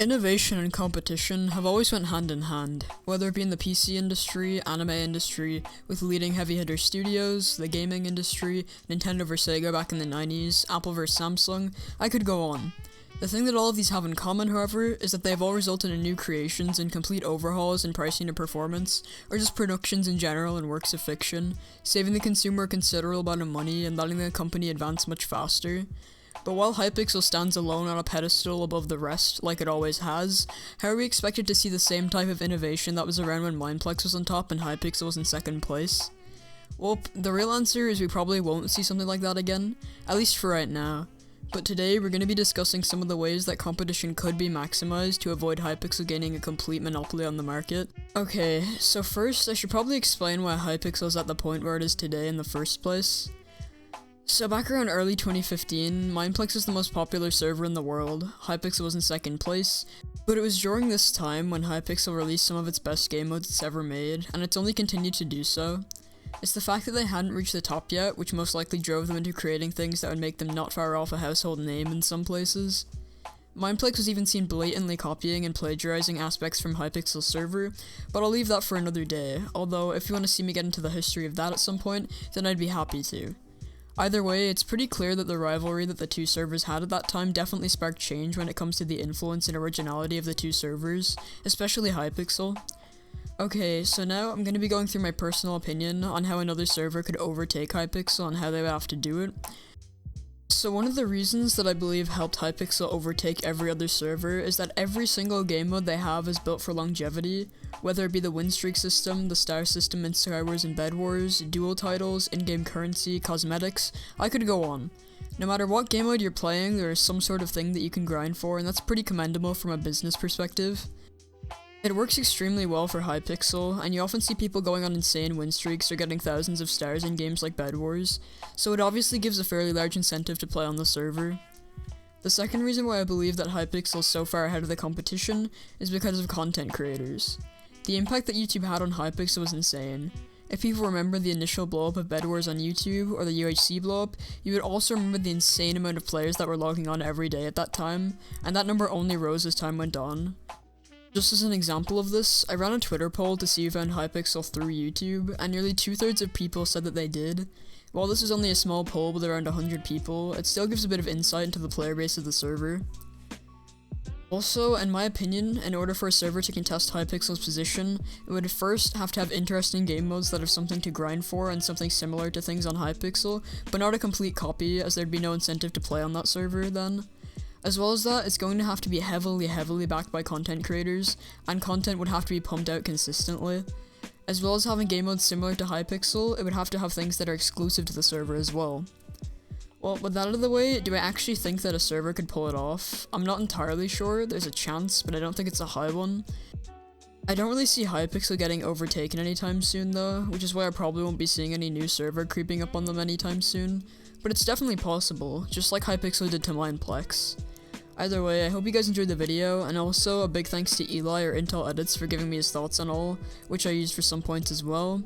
Innovation and competition have always went hand in hand, whether it be in the PC industry, anime industry, with leading heavy hitter studios, the gaming industry, Nintendo vs Sega back in the 90s, Apple vs Samsung, I could go on. The thing that all of these have in common, however, is that they have all resulted in new creations and complete overhauls in pricing and performance, or just productions in general and works of fiction, saving the consumer a considerable amount of money and letting the company advance much faster. But while Hypixel stands alone on a pedestal above the rest, like it always has, how are we expected to see the same type of innovation that was around when Mineplex was on top and Hypixel was in second place? Well, the real answer is we probably won't see something like that again, at least for right now. But today, we're going to be discussing some of the ways that competition could be maximized to avoid Hypixel gaining a complete monopoly on the market. Okay, so first, I should probably explain why Hypixel is at the point where it is today in the first place. So back around early 2015, Mineplex was the most popular server in the world, Hypixel was in second place, but it was during this time when Hypixel released some of its best game modes it's ever made, and it's only continued to do so. It's the fact that they hadn't reached the top yet, which most likely drove them into creating things that would make them not far off a household name in some places. Mineplex was even seen blatantly copying and plagiarizing aspects from Hypixel's server, but I'll leave that for another day, although if you want to see me get into the history of that at some point, then I'd be happy to. Either way, it's pretty clear that the rivalry that the two servers had at that time definitely sparked change when it comes to the influence and originality of the two servers, especially Hypixel. Okay, so now I'm going to be going through my personal opinion on how another server could overtake Hypixel and how they would have to do it. So one of the reasons that I believe helped Hypixel overtake every other server is that every single game mode they have is built for longevity, whether it be the win streak system, the star system in Skywars and Bed Wars, dual titles, in-game currency, cosmetics, I could go on. No matter what game mode you're playing, there is some sort of thing that you can grind for, and that's pretty commendable from a business perspective. It works extremely well for Hypixel, and you often see people going on insane win streaks or getting thousands of stars in games like Bed Wars, so it obviously gives a fairly large incentive to play on the server. The second reason why I believe that Hypixel is so far ahead of the competition is because of content creators. The impact that YouTube had on Hypixel was insane. If people remember the initial blow-up of Bed Wars on YouTube, or the UHC blow-up, you would also remember the insane amount of players that were logging on every day at that time, and that number only rose as time went on. Just as an example of this, I ran a Twitter poll to see who found Hypixel through YouTube, and nearly 2/3 of people said that they did. While this is only a small poll with around 100 people, it still gives a bit of insight into the player base of the server. Also, in my opinion, in order for a server to contest Hypixel's position, it would first have to have interesting game modes that have something to grind for and something similar to things on Hypixel, but not a complete copy, as there'd be no incentive to play on that server then. As well as that, it's going to have to be heavily backed by content creators, and content would have to be pumped out consistently. As well as having game modes similar to Hypixel, it would have to have things that are exclusive to the server as well. Well, with that out of the way, do I actually think that a server could pull it off? I'm not entirely sure, there's a chance, but I don't think it's a high one. I don't really see Hypixel getting overtaken anytime soon though, which is why I probably won't be seeing any new server creeping up on them anytime soon, but it's definitely possible, just like Hypixel did to Mineplex. Either way, I hope you guys enjoyed the video, and also a big thanks to Eli or Intel Edits for giving me his thoughts on all, which I used for some points as well.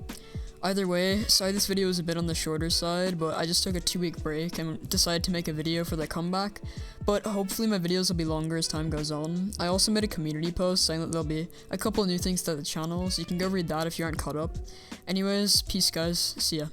Either way, sorry this video was a bit on the shorter side, but I just took a 2-week break and decided to make a video for the comeback, but hopefully my videos will be longer as time goes on. I also made a community post saying that there'll be a couple new things to the channel, so you can go read that if you aren't caught up. Anyways, peace guys, see ya.